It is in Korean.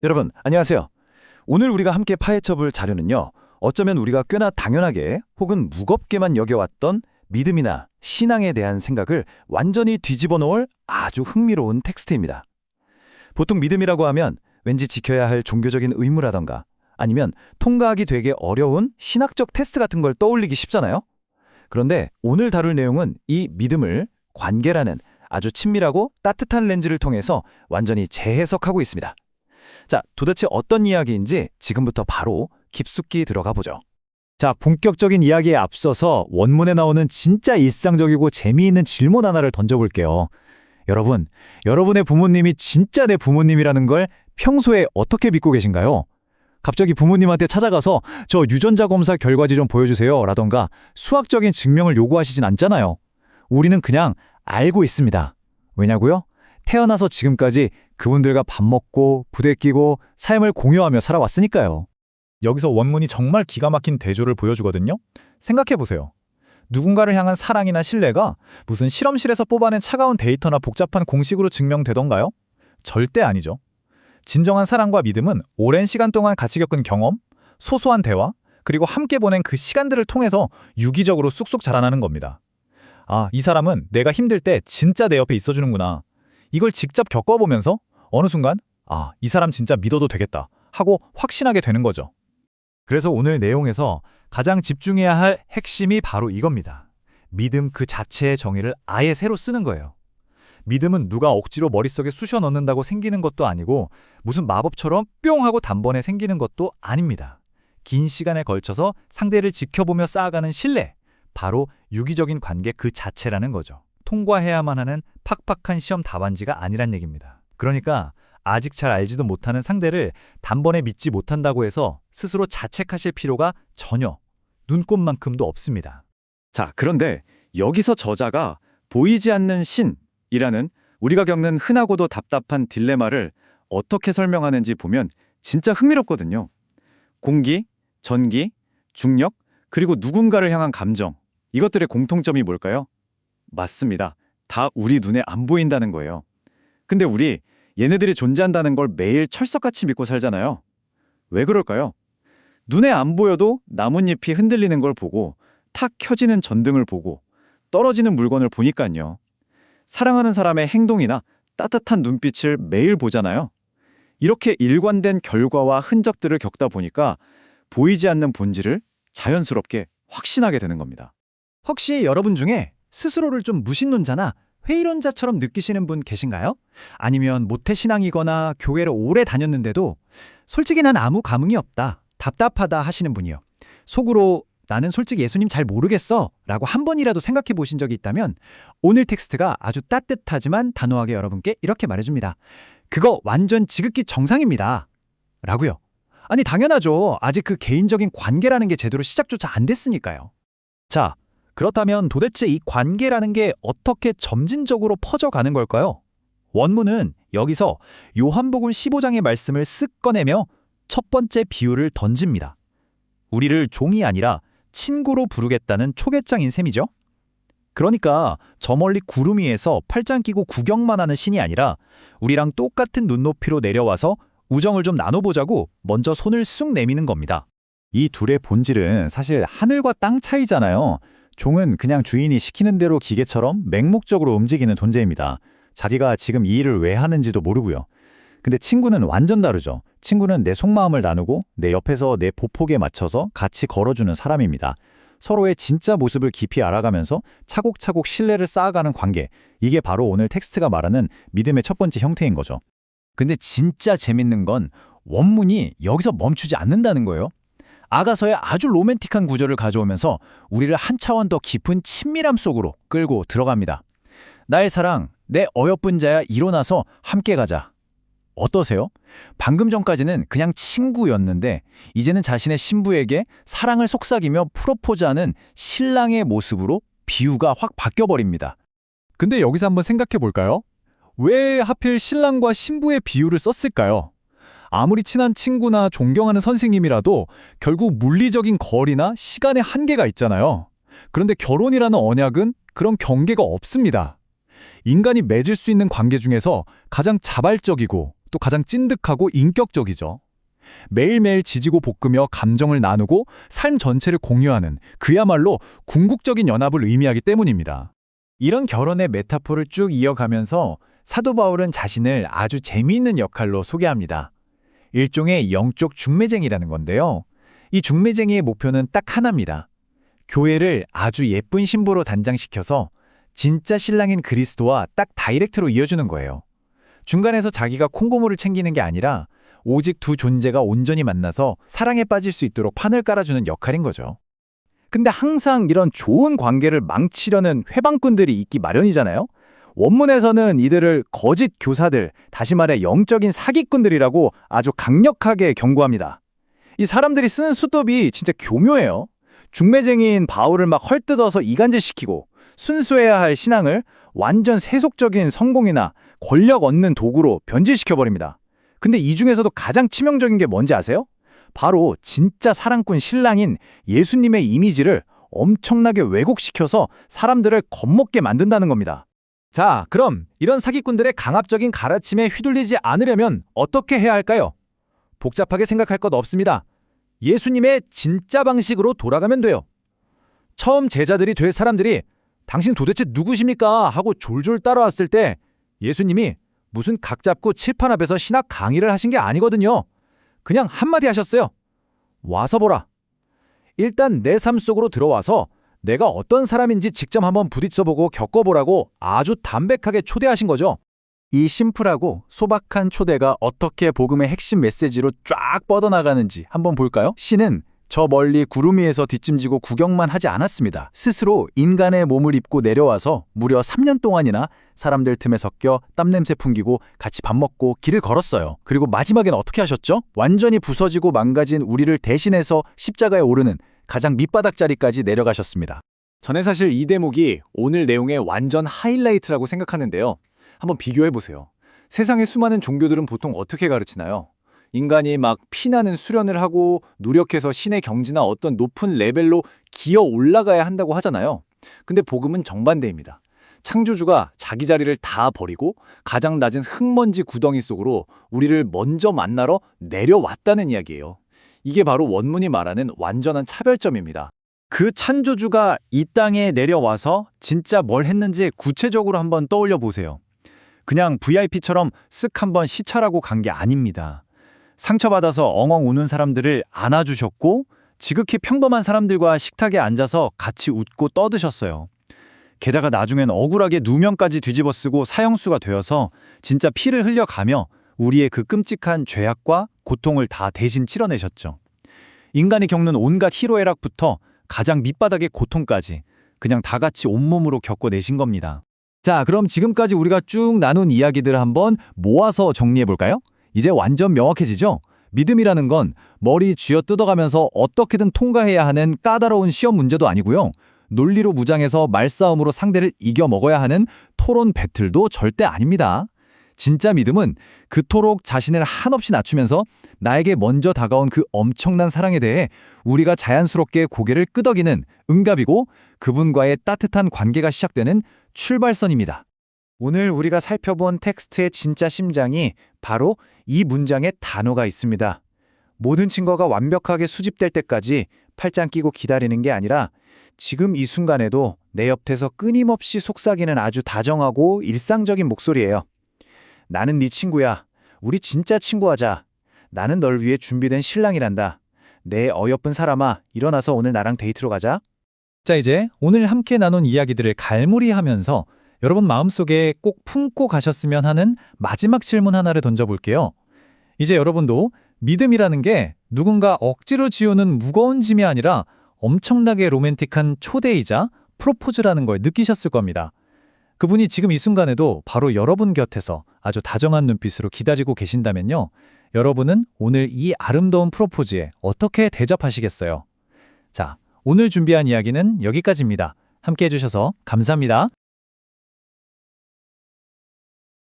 여러분, 안녕하세요. 오늘 우리가 함께 파헤쳐볼 자료는요, 어쩌면 우리가 꽤나 당연하게 혹은 무겁게만 여겨왔던 믿음이나 신앙에 대한 생각을 완전히 뒤집어 놓을 아주 흥미로운 텍스트입니다. 보통 믿음이라고 하면 왠지 지켜야 할 종교적인 의무라던가 아니면 통과하기 되게 어려운 신학적 테스트 같은 걸 떠올리기 쉽잖아요. 그런데 오늘 다룰 내용은 이 믿음을 관계라는 아주 친밀하고 따뜻한 렌즈를 통해서 완전히 재해석하고 있습니다. 자, 도대체 어떤 이야기인지 지금부터 바로 깊숙이 들어가 보죠. 자, 본격적인 이야기에 앞서서 원문에 나오는 진짜 일상적이고 재미있는 질문 하나를 던져볼게요. 여러분, 여러분의 부모님이 진짜 내 부모님이라는 걸 평소에 어떻게 믿고 계신가요? 갑자기 부모님한테 찾아가서 저 유전자 검사 결과지 좀 보여주세요 라던가 수학적인 증명을 요구하시진 않잖아요. 우리는 그냥 알고 있습니다. 왜냐고요? 태어나서 지금까지 그분들과 밥 먹고 부대 끼고 삶을 공유하며 살아왔으니까요. 여기서 원문이 정말 기가 막힌 대조를 보여주거든요. 생각해보세요. 누군가를 향한 사랑이나 신뢰가 무슨 실험실에서 뽑아낸 차가운 데이터나 복잡한 공식으로 증명되던가요? 절대 아니죠. 진정한 사랑과 믿음은 오랜 시간 동안 같이 겪은 경험, 소소한 대화, 그리고 함께 보낸 그 시간들을 통해서 유기적으로 쑥쑥 자라나는 겁니다. 아, 이 사람은 내가 힘들 때 진짜 내 옆에 있어주는구나. 이걸 직접 겪어보면서 어느 순간 아, 이 사람 진짜 믿어도 되겠다 하고 확신하게 되는 거죠. 그래서 오늘 내용에서 가장 집중해야 할 핵심이 바로 이겁니다. 믿음 그 자체의 정의를 아예 새로 쓰는 거예요. 믿음은 누가 억지로 머릿속에 쑤셔 넣는다고 생기는 것도 아니고 무슨 마법처럼 뿅 하고 단번에 생기는 것도 아닙니다. 긴 시간에 걸쳐서 상대를 지켜보며 쌓아가는 신뢰, 바로 유기적인 관계 그 자체라는 거죠. 통과해야만 하는 팍팍한 시험 답안지가 아니란 얘기입니다. 그러니까 아직 잘 알지도 못하는 상대를 단번에 믿지 못한다고 해서 스스로 자책하실 필요가 전혀 눈꼽만큼도 없습니다. 자, 그런데 여기서 저자가 보이지 않는 신이라는 우리가 겪는 흔하고도 답답한 딜레마를 어떻게 설명하는지 보면 진짜 흥미롭거든요. 공기, 전기, 중력, 그리고 누군가를 향한 감정, 이것들의 공통점이 뭘까요? 맞습니다. 다 우리 눈에 안 보인다는 거예요. 근데 우리 얘네들이 존재한다는 걸 매일 철석같이 믿고 살잖아요. 왜 그럴까요? 눈에 안 보여도 나뭇잎이 흔들리는 걸 보고 탁 켜지는 전등을 보고 떨어지는 물건을 보니까요. 사랑하는 사람의 행동이나 따뜻한 눈빛을 매일 보잖아요. 이렇게 일관된 결과와 흔적들을 겪다 보니까 보이지 않는 본질을 자연스럽게 확신하게 되는 겁니다. 혹시 여러분 중에 스스로를 좀 무신론자나 회의론자처럼 느끼시는 분 계신가요? 아니면 모태신앙이거나 교회를 오래 다녔는데도 솔직히 난 아무 감흥이 없다, 답답하다 하시는 분이요. 속으로 나는 솔직히 예수님 잘 모르겠어 라고 한 번이라도 생각해 보신 적이 있다면 오늘 텍스트가 아주 따뜻하지만 단호하게 여러분께 이렇게 말해줍니다. 그거 완전 지극히 정상입니다. 라고요. 아니 당연하죠. 아직 그 개인적인 관계라는 게 제대로 시작조차 안 됐으니까요. 자, 그렇다면 도대체 이 관계라는 게 어떻게 점진적으로 퍼져가는 걸까요? 원문은 여기서 요한복음 15장의 말씀을 쓱 꺼내며 첫 번째 비유를 던집니다. 우리를 종이 아니라 친구로 부르겠다는 초계장인 셈이죠. 그러니까 저 멀리 구름 위에서 팔짱 끼고 구경만 하는 신이 아니라 우리랑 똑같은 눈높이로 내려와서 우정을 좀 나눠보자고 먼저 손을 쑥 내미는 겁니다. 이 둘의 본질은 사실 하늘과 땅 차이잖아요. 종은 그냥 주인이 시키는 대로 기계처럼 맹목적으로 움직이는 존재입니다. 자기가 지금 이 일을 왜 하는지도 모르고요. 근데 친구는 완전 다르죠. 친구는 내 속마음을 나누고 내 옆에서 내 보폭에 맞춰서 같이 걸어주는 사람입니다. 서로의 진짜 모습을 깊이 알아가면서 차곡차곡 신뢰를 쌓아가는 관계. 이게 바로 오늘 텍스트가 말하는 믿음의 첫 번째 형태인 거죠. 근데 진짜 재밌는 건 원문이 여기서 멈추지 않는다는 거예요. 아가서의 아주 로맨틱한 구절을 가져오면서 우리를 한 차원 더 깊은 친밀함 속으로 끌고 들어갑니다. 나의 사랑, 내 어여쁜 자야 일어나서 함께 가자. 어떠세요? 방금 전까지는 그냥 친구였는데 이제는 자신의 신부에게 사랑을 속삭이며 프로포즈하는 신랑의 모습으로 비유가 확 바뀌어버립니다. 근데 여기서 한번 생각해 볼까요? 왜 하필 신랑과 신부의 비유를 썼을까요? 아무리 친한 친구나 존경하는 선생님이라도 결국 물리적인 거리나 시간의 한계가 있잖아요. 그런데 결혼이라는 언약은 그런 경계가 없습니다. 인간이 맺을 수 있는 관계 중에서 가장 자발적이고 또 가장 찐득하고 인격적이죠. 매일매일 지지고 볶으며 감정을 나누고 삶 전체를 공유하는 그야말로 궁극적인 연합을 의미하기 때문입니다. 이런 결혼의 메타포를 쭉 이어가면서 사도 바울은 자신을 아주 재미있는 역할로 소개합니다. 일종의 영적 중매쟁이라는 건데요. 이 중매쟁이의 목표는 딱 하나입니다. 교회를 아주 예쁜 신부로 단장시켜서 진짜 신랑인 그리스도와 딱 다이렉트로 이어주는 거예요. 중간에서 자기가 콩고물을 챙기는 게 아니라 오직 두 존재가 온전히 만나서 사랑에 빠질 수 있도록 판을 깔아주는 역할인 거죠. 근데 항상 이런 좋은 관계를 망치려는 회방꾼들이 있기 마련이잖아요. 원문에서는 이들을 거짓 교사들, 다시 말해 영적인 사기꾼들이라고 아주 강력하게 경고합니다. 이 사람들이 쓰는 수법이 진짜 교묘해요. 중매쟁이인 바울을 막 헐뜯어서 이간질시키고 순수해야 할 신앙을 완전 세속적인 성공이나 권력 얻는 도구로 변질시켜버립니다. 근데 이 중에서도 가장 치명적인 게 뭔지 아세요? 바로 진짜 사랑꾼 신랑인 예수님의 이미지를 엄청나게 왜곡시켜서 사람들을 겁먹게 만든다는 겁니다. 자, 그럼 이런 사기꾼들의 강압적인 가르침에 휘둘리지 않으려면 어떻게 해야 할까요? 복잡하게 생각할 것 없습니다. 예수님의 진짜 방식으로 돌아가면 돼요. 처음 제자들이 될 사람들이 당신 도대체 누구십니까? 하고 졸졸 따라왔을 때 예수님이 무슨 각 잡고 칠판 앞에서 신학 강의를 하신 게 아니거든요. 그냥 한마디 하셨어요. 와서 보라. 일단 내 삶 속으로 들어와서 내가 어떤 사람인지 직접 한번 부딪혀보고 겪어보라고 아주 담백하게 초대하신 거죠. 이 심플하고 소박한 초대가 어떻게 복음의 핵심 메시지로 쫙 뻗어나가는지 한번 볼까요? 신은 저 멀리 구름 위에서 뒷짐지고 구경만 하지 않았습니다. 스스로 인간의 몸을 입고 내려와서 무려 3년 동안이나 사람들 틈에 섞여 땀냄새 풍기고 같이 밥 먹고 길을 걸었어요. 그리고 마지막엔 어떻게 하셨죠? 완전히 부서지고 망가진 우리를 대신해서 십자가에 오르는 가장 밑바닥 자리까지 내려가셨습니다. 저는 사실 이 대목이 오늘 내용의 완전 하이라이트라고 생각하는데요. 한번 비교해보세요. 세상의 수많은 종교들은 보통 어떻게 가르치나요? 인간이 막 피나는 수련을 하고 노력해서 신의 경지나 어떤 높은 레벨로 기어 올라가야 한다고 하잖아요. 근데 복음은 정반대입니다. 창조주가 자기 자리를 다 버리고 가장 낮은 흙먼지 구덩이 속으로 우리를 먼저 만나러 내려왔다는 이야기예요. 이게 바로 원문이 말하는 완전한 차별점입니다. 그 창조주가 이 땅에 내려와서 진짜 뭘 했는지 구체적으로 한번 떠올려 보세요. 그냥 VIP처럼 쓱 한번 시찰하고 간 게 아닙니다. 상처받아서 엉엉 우는 사람들을 안아주셨고 지극히 평범한 사람들과 식탁에 앉아서 같이 웃고 떠드셨어요. 게다가 나중엔 억울하게 누명까지 뒤집어쓰고 사형수가 되어서 진짜 피를 흘려가며 우리의 그 끔찍한 죄악과 고통을 다 대신 치러내셨죠. 인간이 겪는 온갖 희로애락부터 가장 밑바닥의 고통까지 그냥 다 같이 온몸으로 겪어내신 겁니다. 자, 그럼 지금까지 우리가 쭉 나눈 이야기들을 한번 모아서 정리해볼까요? 이제 완전 명확해지죠? 믿음이라는 건 머리 쥐어 뜯어가면서 어떻게든 통과해야 하는 까다로운 시험 문제도 아니고요. 논리로 무장해서 말싸움으로 상대를 이겨 먹어야 하는 토론 배틀도 절대 아닙니다. 진짜 믿음은 그토록 자신을 한없이 낮추면서 나에게 먼저 다가온 그 엄청난 사랑에 대해 우리가 자연스럽게 고개를 끄덕이는 응답이고 그분과의 따뜻한 관계가 시작되는 출발선입니다. 오늘 우리가 살펴본 텍스트의 진짜 심장이 바로 이 문장에 단어가 있습니다. 모든 증거가 완벽하게 수집될 때까지 팔짱 끼고 기다리는 게 아니라 지금 이 순간에도 내 옆에서 끊임없이 속삭이는 아주 다정하고 일상적인 목소리예요. 나는 네 친구야. 우리 진짜 친구하자. 나는 널 위해 준비된 신랑이란다. 내 어여쁜 사람아, 일어나서 오늘 나랑 데이트로 가자. 자, 이제 오늘 함께 나눈 이야기들을 갈무리하면서 여러분 마음속에 꼭 품고 가셨으면 하는 마지막 질문 하나를 던져볼게요. 이제 여러분도 믿음이라는 게 누군가 억지로 지우는 무거운 짐이 아니라 엄청나게 로맨틱한 초대이자 프로포즈라는 걸 느끼셨을 겁니다. 그분이 지금 이 순간에도 바로 여러분 곁에서 아주 다정한 눈빛으로 기다리고 계신다면요. 여러분은 오늘 이 아름다운 프로포즈에 어떻게 대접하시겠어요? 자, 오늘 준비한 이야기는 여기까지입니다. 함께 해주셔서 감사합니다.